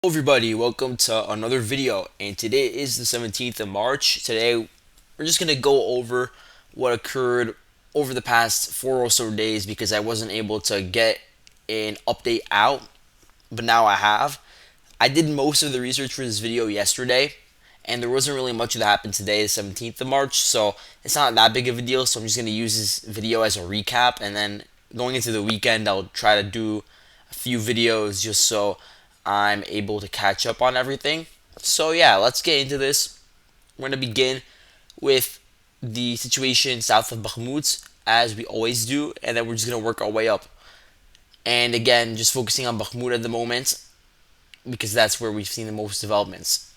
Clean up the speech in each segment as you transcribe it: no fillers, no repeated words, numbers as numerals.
Hello everybody, welcome to another video, and today is the 17th of March. Today we're just going to go over what occurred over the past 4 or so days because I wasn't able to get an update out, but now I have. I did most of the research for this video yesterday, and there wasn't really much that happened today, the 17th of March, so it's not that big of a deal. So I'm just going to use this video as a recap, and then going into the weekend I'll try to do a few videos just so I'm able to catch up on everything. So yeah, let's get into this. We're going to begin with the situation south of Bakhmut, as we always do, and then we're just going to work our way up. And again, just focusing on Bakhmut at the moment because that's where we've seen the most developments.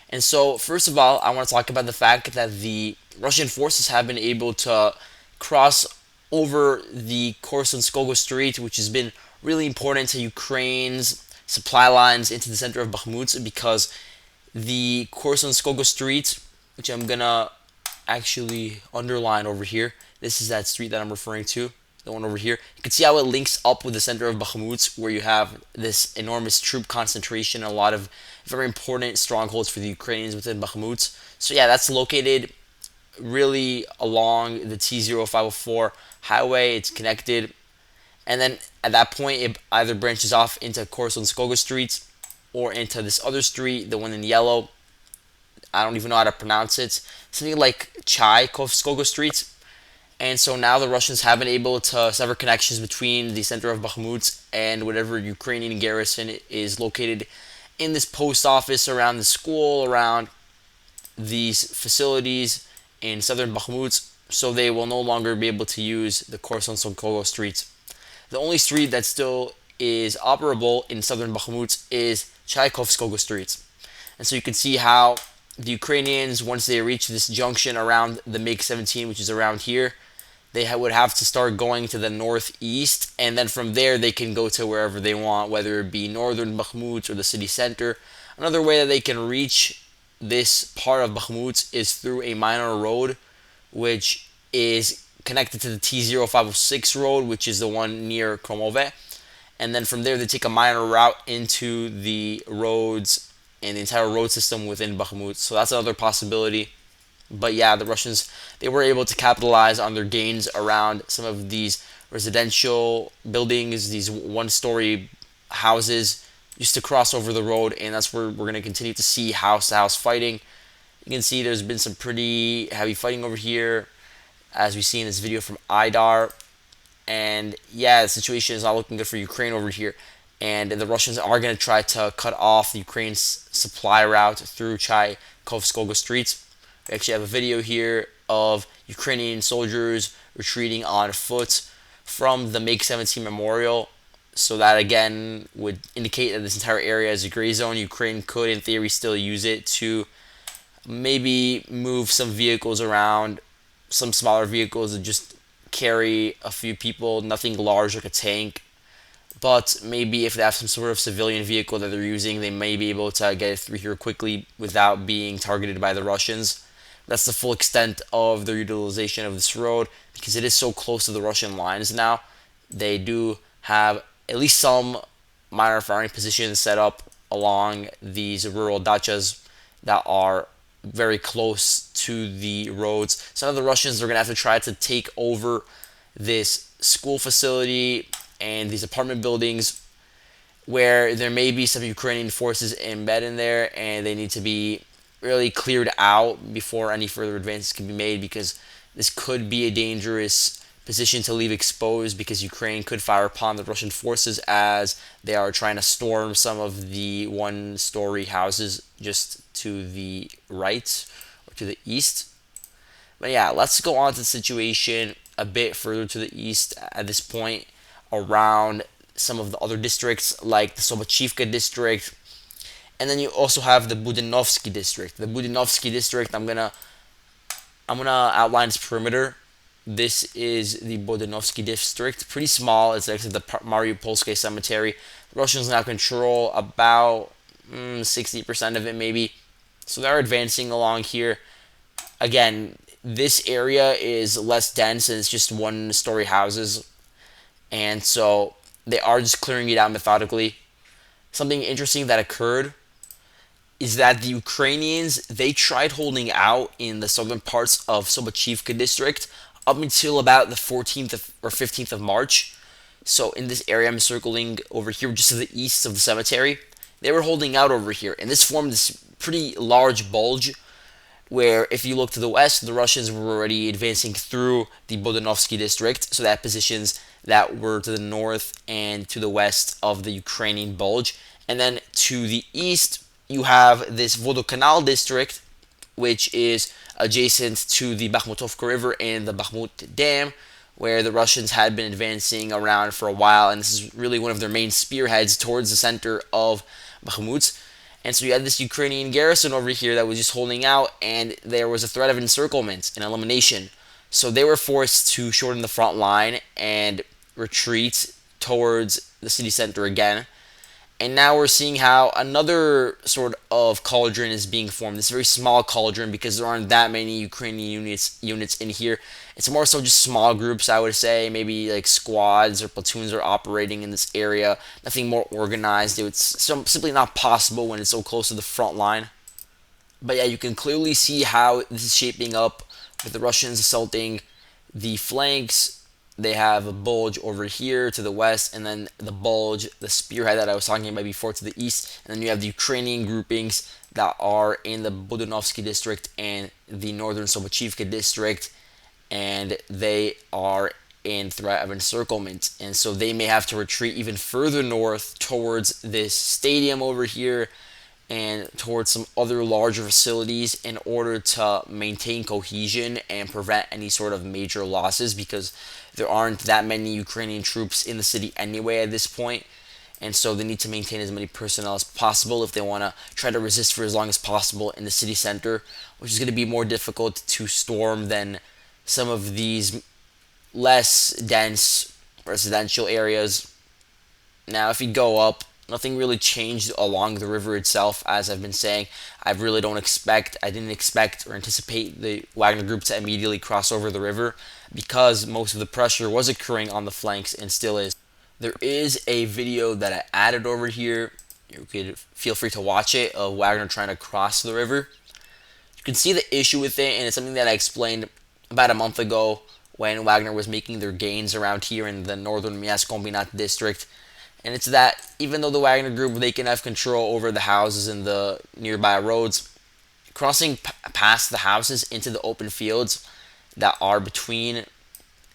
And so, first of all, I want to talk about the fact that the Russian forces have been able to cross over the Korsunskogo Strait, which has been really important to Ukraine's supply lines into the center of Bakhmut, because the Korsunskogo Strait, which I'm gonna actually underline over here, this is that street that I'm referring to, the one over here. You can see how it links up with the center of Bakhmut, where you have this enormous troop concentration, a lot of very important strongholds for the Ukrainians within Bakhmut. So yeah, that's located really along the T0504 highway. It's connected, and then at that point it either branches off into Korsunskogo Street or into this other street, the one in yellow. I don't even know how to pronounce it. Something like Chaikovskogo Street. And so now the Russians have been able to sever connections between the center of Bakhmut and whatever Ukrainian garrison is located in this post office, around the school, around these facilities in southern Bakhmut. So they will no longer be able to use the Korsun-Sonkogo street. The only street that still is operable in southern Bakhmut is Chaikovskogo Street. And so you can see how the Ukrainians, once they reach this junction around the MiG-17, which is around here, they would have to start going to the northeast, and then from there they can go to wherever they want, whether it be northern Bakhmut or the city center. Another way that they can reach this part of Bakhmut is through a minor road, which is connected to the T0506 road, which is the one near Kromove. And then from there they take a minor route into the roads and the entire road system within Bakhmut. So that's another possibility. But yeah, the Russians, they were able to capitalize on their gains around some of these residential buildings, these one-story houses, just to cross over the road, and that's where we're going to continue to see house-to-house fighting. You can see there's been some pretty heavy fighting over here, as we see in this video from IDAR. And yeah, the situation is not looking good for Ukraine over here. And the Russians are going to try to cut off the Ukraine's supply route through Chaikovskogo Street. We actually have a video here of Ukrainian soldiers retreating on foot from the MiG-17 memorial. So that again would indicate that this entire area is a gray zone. Ukraine could, in theory, still use it to maybe move some vehicles around, some smaller vehicles that just carry a few people, nothing large like a tank. But maybe if they have some sort of civilian vehicle that they're using, they may be able to get it through here quickly without being targeted by the Russians. That's the full extent of their utilization of this road, because it is so close to the Russian lines now. They do have at least some minor firing positions set up along these rural dachas that are very close to the roads. Some of the Russians are going to have to try to take over this school facility and these apartment buildings where there may be some Ukrainian forces embedded in there, and they need to be really cleared out before any further advances can be made, because this could be a dangerous position to leave exposed, because Ukraine could fire upon the Russian forces as they are trying to storm some of the one-story houses just to the right or to the east. But yeah, let's go on to the situation a bit further to the east at this point, around some of the other districts like the Sobachivka district. And then you also have the Budinovsky district. The Budinovsky district, I'm gonna outline its perimeter. This is the Budinovsky district. Pretty small. It's next to the Mariupolsky cemetery. The Russians now control about 60% of it, maybe. So they're advancing along here. Again, this area is less dense, and it's just one-story houses, and so they are just clearing it out methodically. something interesting that occurred is that the Ukrainians, they tried holding out in the southern parts of Sobachivka district up until about the 14th or 15th of March. So in this area I'm circling over here just to the east of the cemetery, they were holding out over here, and this formed this pretty large bulge where if you look to the west, the Russians were already advancing through the Bodanovsky district, so that positions that were to the north and to the west of the Ukrainian bulge. And then to the east, you have this Vodokanal district, which is adjacent to the Bakhmutovka River and the Bakhmut Dam, where the Russians had been advancing around for a while, and this is really one of their main spearheads towards the center of Bakhmut. And so you had this Ukrainian garrison over here that was just holding out, and there was a threat of encirclement and elimination. So they were forced to shorten the front line and retreat towards the city center again. And now we're seeing how another sort of cauldron is being formed. This very small cauldron because there aren't that many Ukrainian units in here. It's more so just small groups, I would say. Maybe like squads or platoons are operating in this area. Nothing more organized. It's simply not possible when it's so close to the front line. But yeah, you can clearly see how this is shaping up with the Russians assaulting the flanks. They have a bulge over here to the west, and then the bulge, the spearhead that I was talking about before, to the east. And then you have the Ukrainian groupings that are in the Budanovsky district and the northern Sobachivka district, and they are in threat of encirclement. And so they may have to retreat even further north towards this stadium over here and towards some other larger facilities in order to maintain cohesion and prevent any sort of major losses, because there aren't that many Ukrainian troops in the city anyway at this point, and so they need to maintain as many personnel as possible if they want to try to resist for as long as possible in the city center, which is going to be more difficult to storm than some of these less dense residential areas. Now, if you go up, nothing really changed along the river itself, as I've been saying. I didn't expect or anticipate the Wagner group to immediately cross over the river because most of the pressure was occurring on the flanks and still is. There is a video that I added over here. You could feel free to watch it, of Wagner trying to cross the river. You can see the issue with it, and it's something that I explained about a month ago when Wagner was making their gains around here in the northern Miast Kombinat district. And it's that even though the Wagner group, they can have control over the houses and the nearby roads, crossing past the houses into the open fields that are between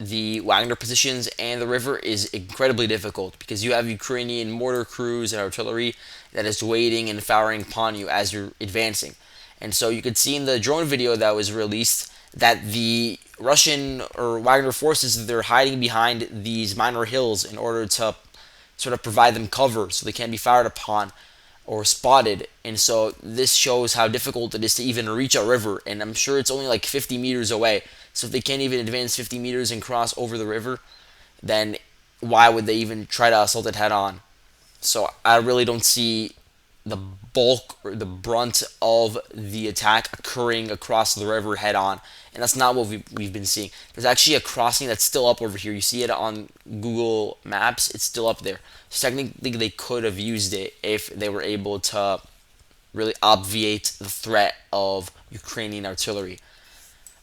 the Wagner positions and the river is incredibly difficult, because you have Ukrainian mortar crews and artillery that is waiting and firing upon you as you're advancing. And so you could see in the drone video that was released that the Russian or Wagner forces, they're hiding behind these minor hills in order to sort of provide them cover so they can't be fired upon or spotted. And so this shows how difficult it is to even reach a river, and I'm sure it's only like 50 meters away. So if they can't even advance 50 meters and cross over the river, then why would they even try to assault it head on? So I really don't see the bulk or the brunt of the attack occurring across the river head on, and that's not what we've been seeing. There's actually a crossing that's still up over here. You see it on Google Maps. It's still up there. So technically they could have used it if they were able to really obviate the threat of Ukrainian artillery.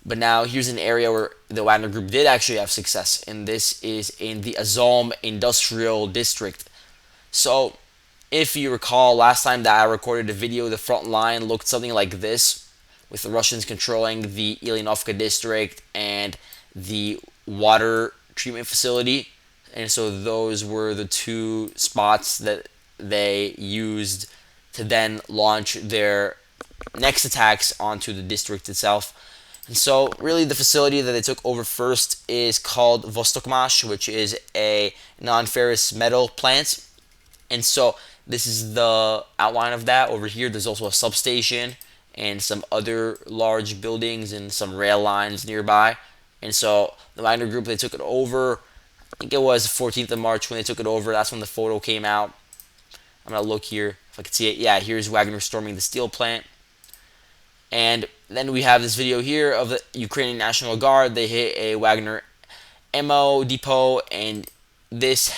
But now here's an area where the Wagner group did actually have success, and this is in the Azom industrial district. So if you recall, last time that I recorded a video, the front line looked something like this, with the Russians controlling the Ilianovka district and the water treatment facility. And so those were the two spots that they used to then launch their next attacks onto the district itself. And so really the facility that they took over first is called Vostokmash, which is a non-ferrous metal plant. And so this is the outline of that. Over here there's also a substation and some other large buildings and some rail lines nearby. And so the Wagner group, they took it over. I think it was the 14th of March when they took it over. That's when the photo came out. I'm going to look here if I can see it. Yeah, here's Wagner storming the steel plant. And then we have this video here of the Ukrainian National Guard. They hit a Wagner ammo depot, and this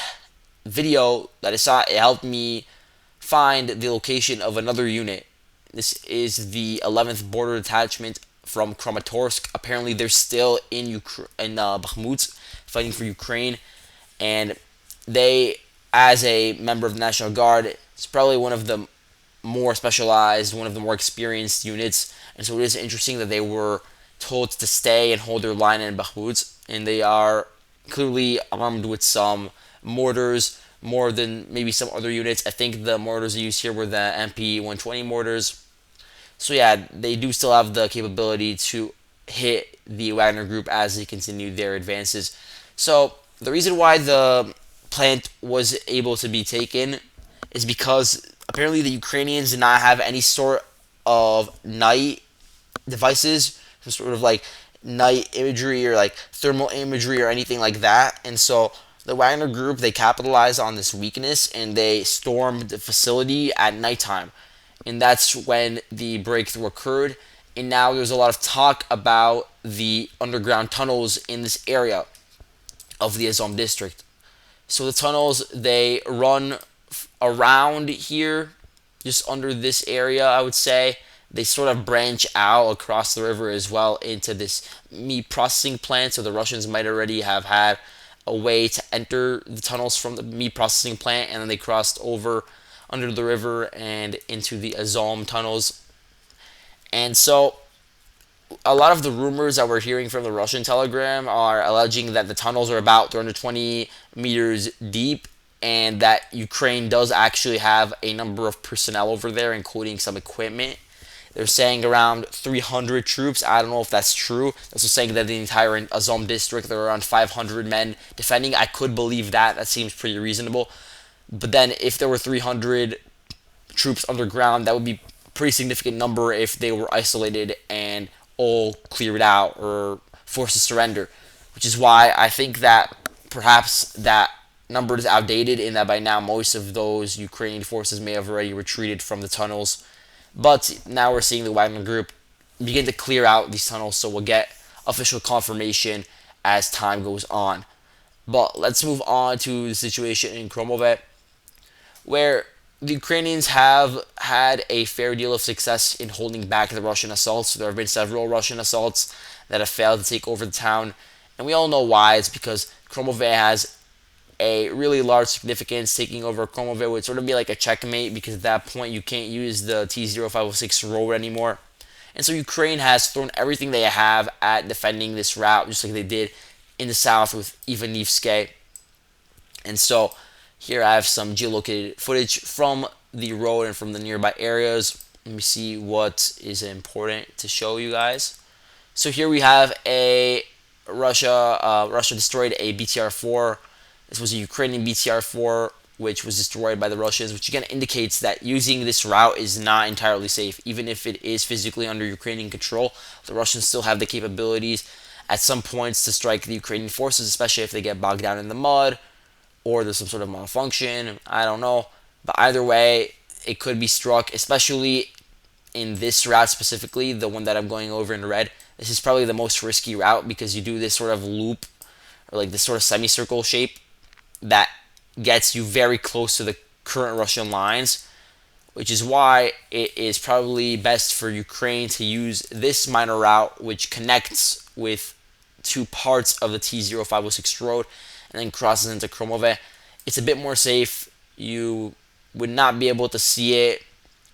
video that I saw, it helped me find the location of another unit. This is the 11th Border Detachment from Kramatorsk. Apparently, they're still in Bakhmut, fighting for Ukraine, and they, as a member of the National Guard, it's probably one of the more specialized, one of the more experienced units, and so it is interesting that they were told to stay and hold their line in Bakhmut, and they are clearly armed with some mortars, more than maybe some other units. I think the mortars used here were the MP 120 mortars. So yeah, they do still have the capability to hit the Wagner group as they continue their advances. So the reason why the plant was able to be taken is because apparently the Ukrainians did not have any sort of night devices, some sort of like night imagery or like thermal imagery or anything like that. And so the Wagner group, they capitalized on this weakness and they stormed the facility at nighttime. And that's when the breakthrough occurred. And now there's a lot of talk about the underground tunnels in this area of the Azom district. So the tunnels, they run around here, just under this area, I would say. They sort of branch out across the river as well into this meat processing plant. So the Russians might already have had a way to enter the tunnels from the meat processing plant, and then they crossed over under the river and into the Azom tunnels. And so a lot of the rumors that we're hearing from the Russian telegram are alleging that the tunnels are about 320 meters deep and that Ukraine does actually have a number of personnel over there, including some equipment. They're saying around 300 troops. I don't know if that's true. They're also saying that the entire Azom district, there are around 500 men defending. I could believe that. That seems pretty reasonable. But then if there were 300 troops underground, that would be a pretty significant number if they were isolated and all cleared out or forced to surrender. Which is why I think that perhaps that number is outdated in that by now most of those Ukrainian forces may have already retreated from the tunnels. But now we're seeing the Wagner group begin to clear out these tunnels, so we'll get official confirmation as time goes on. But let's move on to the situation in Kromove, where the Ukrainians have had a fair deal of success in holding back the Russian assaults. There have been several Russian assaults that have failed to take over the town, and we all know why. It's because Kromove has a really large significance. Taking over Kromove would sort of be like a checkmate, because at that point you can't use the T-0506 road anymore. And so Ukraine has thrown everything they have at defending this route, just like they did in the south with Ivanivske. And so here I have some geolocated footage from the road and from the nearby areas. Let me see what is important to show you guys. So here we have a Russia destroyed a BTR-4. This was a Ukrainian BTR-4 which was destroyed by the Russians, which again indicates that using this route is not entirely safe. Even if it is physically under Ukrainian control, the Russians still have the capabilities at some points to strike the Ukrainian forces, especially if they get bogged down in the mud or there's some sort of malfunction. I don't know. But either way, it could be struck, especially in this route specifically, the one that I'm going over in red. This is probably the most risky route because you do this sort of loop or like this sort of semicircle shape that gets you very close to the current Russian lines, which is why it is probably best for Ukraine to use this minor route, which connects with two parts of the T-0506 road and then crosses into Kromove. It's a bit more safe. You would not be able to see it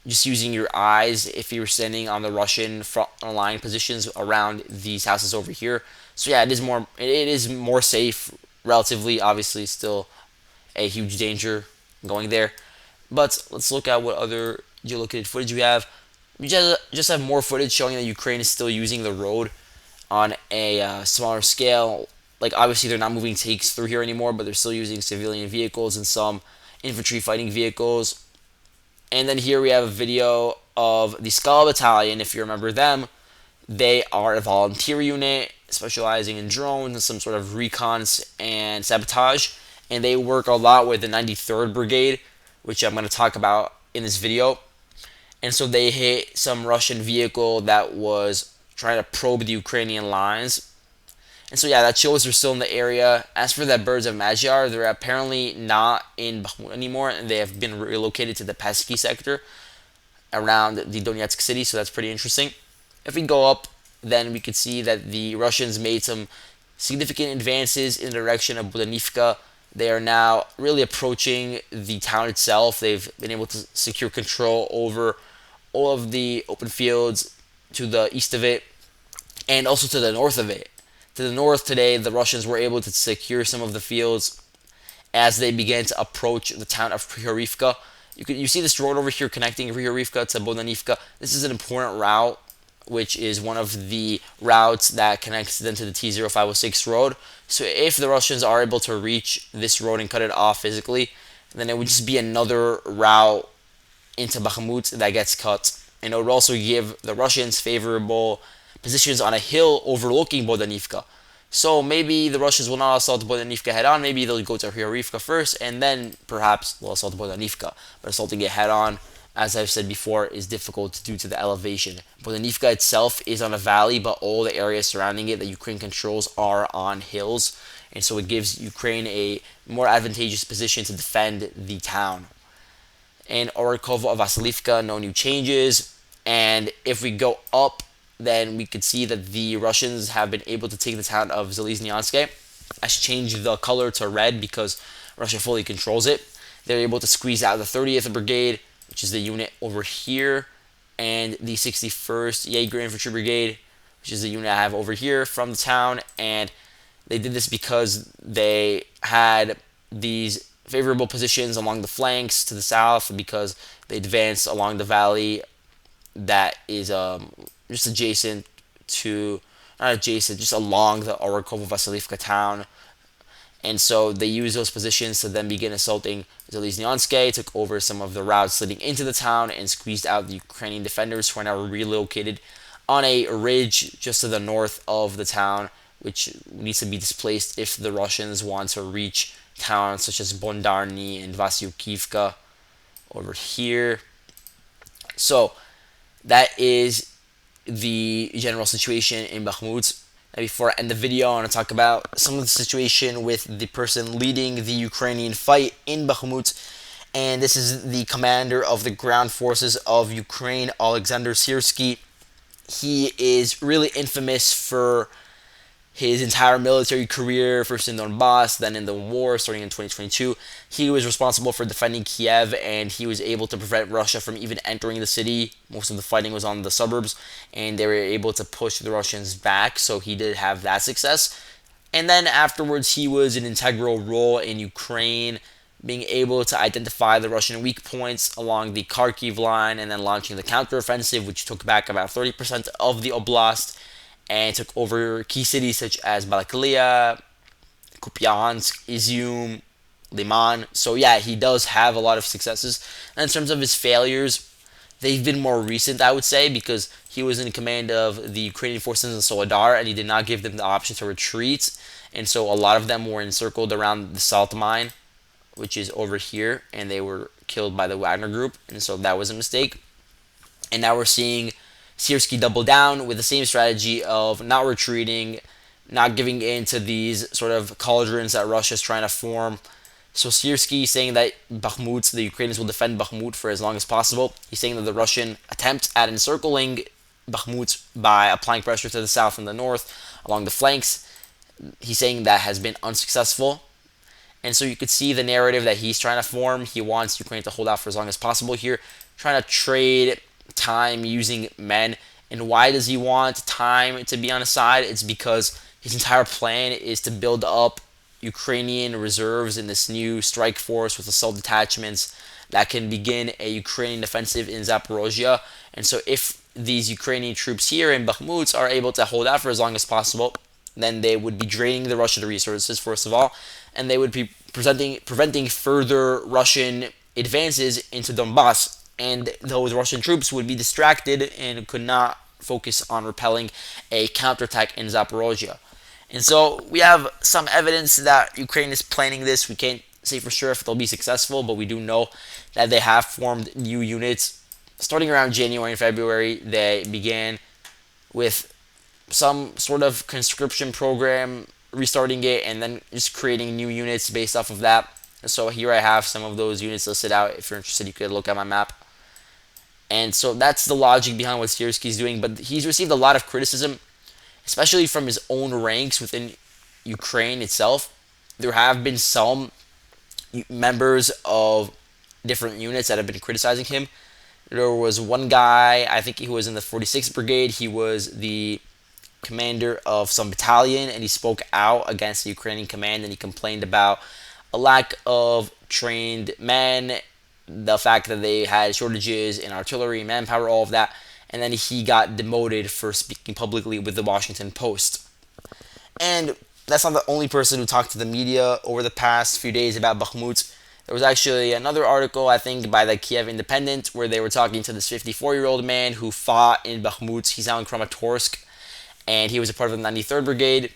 just using your eyes if you were standing on the Russian front line positions around these houses over here. So yeah, it is more safe relatively. Obviously, still a huge danger going there. But let's look at what other geolocated footage we have. We just have more footage showing that Ukraine is still using the road on a smaller scale. Like, obviously, they're not moving tanks through here anymore, but they're still using civilian vehicles and some infantry fighting vehicles. And then here we have a video of the Skala Battalion, if you remember them. They are a volunteer unit specializing in drones and some sort of recons and sabotage. And they work a lot with the 93rd Brigade, which I'm going to talk about in this video. And so they hit some Russian vehicle that was trying to probe the Ukrainian lines. And so yeah, that shows they're still in the area. As for the birds of Magyar, they're apparently not in Bakhmut anymore, and they have been relocated to the Pesky sector around the Donetsk city. So that's pretty interesting. If we go up, then we could see that the Russians made some significant advances in the direction of Budanivka. They are now really approaching the town itself. They've been able to secure control over all of the open fields to the east of it and also to the north of it. To the north today, the Russians were able to secure some of the fields as they began to approach the town of Prihorivka. You see this road over here connecting Prihorivka to Bodanivka. This is an important route, which is one of the routes that connects them to the T0506 road. So if the Russians are able to reach this road and cut it off physically, then it would just be another route into Bakhmut that gets cut. And it would also give the Russians favorable positions on a hill overlooking Bodanivka. So maybe the Russians will not assault Bodanivka head on. Maybe they'll go to Prihorivka first, and then perhaps they'll assault Bodanivka. But assaulting it head on, as I've said before, is difficult due to the elevation. Bodanivka itself is on a valley, but all the areas surrounding it that Ukraine controls are on hills, and so it gives Ukraine a more advantageous position to defend the town. In Orakovo Vasilivka, no new changes. And if we go up, then we could see that the Russians have been able to take the town of Zaliznianske. I should change the color to red because Russia fully controls it. They're able to squeeze out the 30th Brigade, which is the unit over here, and the 61st Jaeger Infantry Brigade, which is the unit I have over here from the town. And they did this because they had these favorable positions along the flanks to the south because they advanced along the valley that is just adjacent to, not adjacent, just along the Orakovo Vasilivka town. And so they used those positions to then begin assaulting Zaliznianske, took over some of the routes leading into the town, and squeezed out the Ukrainian defenders who are now relocated on a ridge just to the north of the town, which needs to be displaced if the Russians want to reach towns such as Bondarny and Vasyukivka over here. So that is the general situation in Bakhmut. And before I end the video, I want to talk about some of the situation with the person leading the Ukrainian fight in Bakhmut. And this is the commander of the ground forces of Ukraine, Alexander Syrskyi. He is really infamous for his entire military career, first in Donbass, then in the war starting in 2022. He was responsible for defending Kiev, and he was able to prevent Russia from even entering the city. Most of the fighting was on the suburbs, and they were able to push the Russians back, so he did have that success. And then afterwards, he was an integral role in Ukraine, being able to identify the Russian weak points along the Kharkiv line, and then launching the counteroffensive, which took back about 30% of the oblast, and took over key cities such as Balaklia, Kupiansk, Izium, Liman. So yeah, he does have a lot of successes. And in terms of his failures, they've been more recent, I would say, because he was in command of the Ukrainian forces in Solidar, and he did not give them the option to retreat. And so a lot of them were encircled around the salt mine, which is over here, and they were killed by the Wagner group. And so that was a mistake. And now we're seeing Syrskyi double down with the same strategy of not retreating, not giving in to these sort of cauldrons that Russia is trying to form. So Syrskyi is saying that Bakhmut, the Ukrainians will defend Bakhmut for as long as possible. He's saying that the Russian attempt at encircling Bakhmut by applying pressure to the south and the north along the flanks, he's saying that has been unsuccessful. And so you could see the narrative that he's trying to form. He wants Ukraine to hold out for as long as possible here, trying to trade time using men. And why does he want time to be on his side? It's because his entire plan is to build up Ukrainian reserves in this new strike force with assault detachments that can begin a Ukrainian offensive in Zaporozhye. And so if these Ukrainian troops here in Bakhmut are able to hold out for as long as possible, then they would be draining the Russian resources, first of all, and they would be preventing further Russian advances into Donbass. And those Russian troops would be distracted and could not focus on repelling a counterattack in Zaporozhye. And so we have some evidence that Ukraine is planning this. We can't say for sure if they'll be successful, but we do know that they have formed new units. Starting around January and February, they began with some sort of conscription program, restarting it, and then just creating new units based off of that. So here I have some of those units listed out. If you're interested, you could look at my map. And so that's the logic behind what Sierski's doing. But he's received a lot of criticism, especially from his own ranks within Ukraine itself. There have been some members of different units that have been criticizing him. There was one guy, I think he was in the 46th Brigade. He was the commander of some battalion, and he spoke out against the Ukrainian command, and he complained about a lack of trained men, the fact that they had shortages in artillery, manpower, all of that. And then he got demoted for speaking publicly with the Washington Post. And that's not the only person who talked to the media over the past few days about Bakhmut. There was actually another article, I think, by the Kiev Independent, where they were talking to this 54-year-old man who fought in Bakhmut. He's now in Kramatorsk, and he was a part of the 93rd Brigade.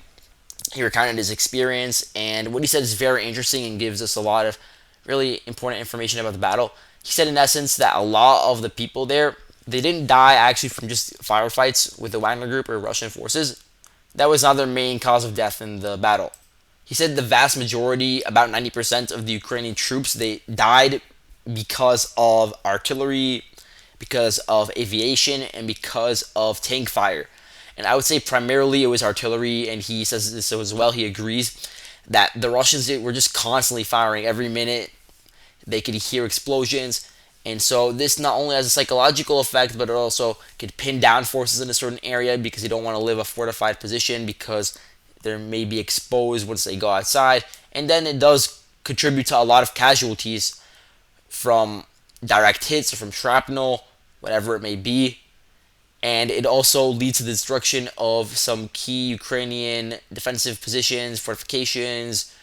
He recounted his experience, and what he said is very interesting and gives us a lot of really important information about the battle. He said, in essence, that a lot of the people there, they didn't die actually from just firefights with the Wagner Group or Russian forces. That was not their main cause of death in the battle. He said the vast majority, about 90% of the Ukrainian troops, they died because of artillery, because of aviation, and because of tank fire. And I would say primarily it was artillery, and he says this as well. He agrees that the Russians were just constantly firing every minute. They could hear explosions. And so this not only has a psychological effect, but it also could pin down forces in a certain area because they don't want to leave a fortified position because they may be exposed once they go outside. And then it does contribute to a lot of casualties from direct hits or from shrapnel, whatever it may be. And it also leads to the destruction of some key Ukrainian defensive positions, fortifications,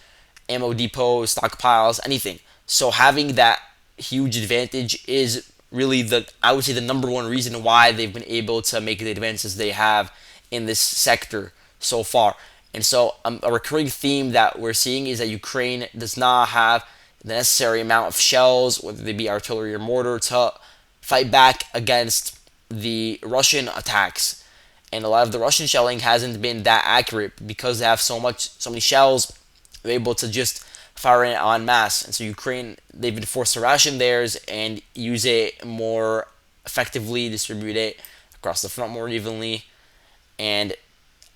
ammo depots, stockpiles, anything. So having that huge advantage is really I would say the number one reason why they've been able to make the advances they have in this sector so far. And so a recurring theme that we're seeing is that Ukraine does not have the necessary amount of shells, whether they be artillery or mortar, to fight back against the Russian attacks. And a lot of the Russian shelling hasn't been that accurate because they have so many shells. They're able to just fire it en masse. And so Ukraine, they've been forced to ration theirs and use it more effectively, distribute it across the front more evenly. And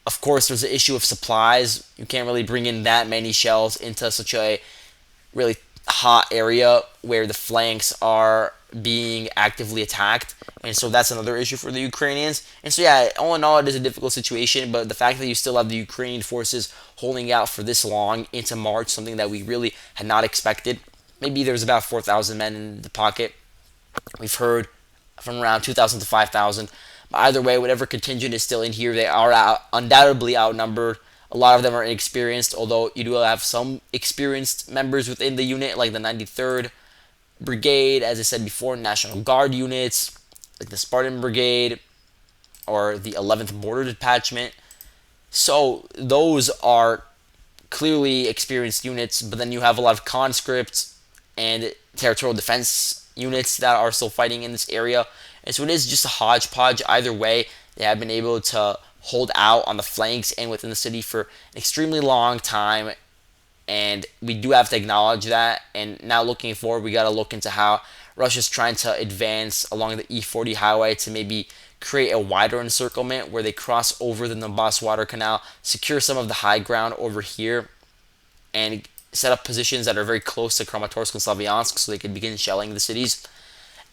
of course, there's the issue of supplies. You can't really bring in that many shells into such a really hot area where the flanks are being actively attacked. And so that's another issue for the Ukrainians. And so yeah, all in all, it is a difficult situation, but the fact that you still have the Ukrainian forces holding out for this long into March, something that we really had not expected. Maybe there's about 4,000 men in the pocket. We've heard from around 2,000 to 5,000. But either way, whatever contingent is still in here, they are undoubtedly outnumbered. A lot of them are inexperienced, although you do have some experienced members within the unit, like the 93rd Brigade, as I said before, National Guard units, like the Spartan Brigade, or the 11th Border Detachment. So those are clearly experienced units, but then you have a lot of conscripts and territorial defense units that are still fighting in this area. And so it is just a hodgepodge. Either way, they have been able to hold out on the flanks and within the city for an extremely long time. And we do have to acknowledge that. And now looking forward, we got to look into how Russia's trying to advance along the E40 highway to maybe create a wider encirclement where they cross over the Donbass Water Canal, secure some of the high ground over here, and set up positions that are very close to Kramatorsk and Slavyansk so they can begin shelling the cities.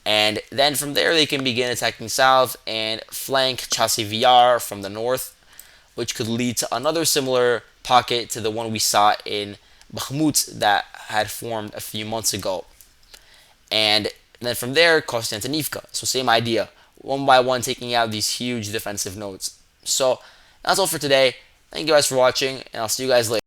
And then from there, they can begin attacking south and flank Chasiv Yar from the north, which could lead to another similar pocket to the one we saw in Bakhmut that had formed a few months ago. And then from there, Konstantinivka. So same idea, one by one taking out these huge defensive nodes. So that's all for today. Thank you guys for watching, and I'll see you guys later.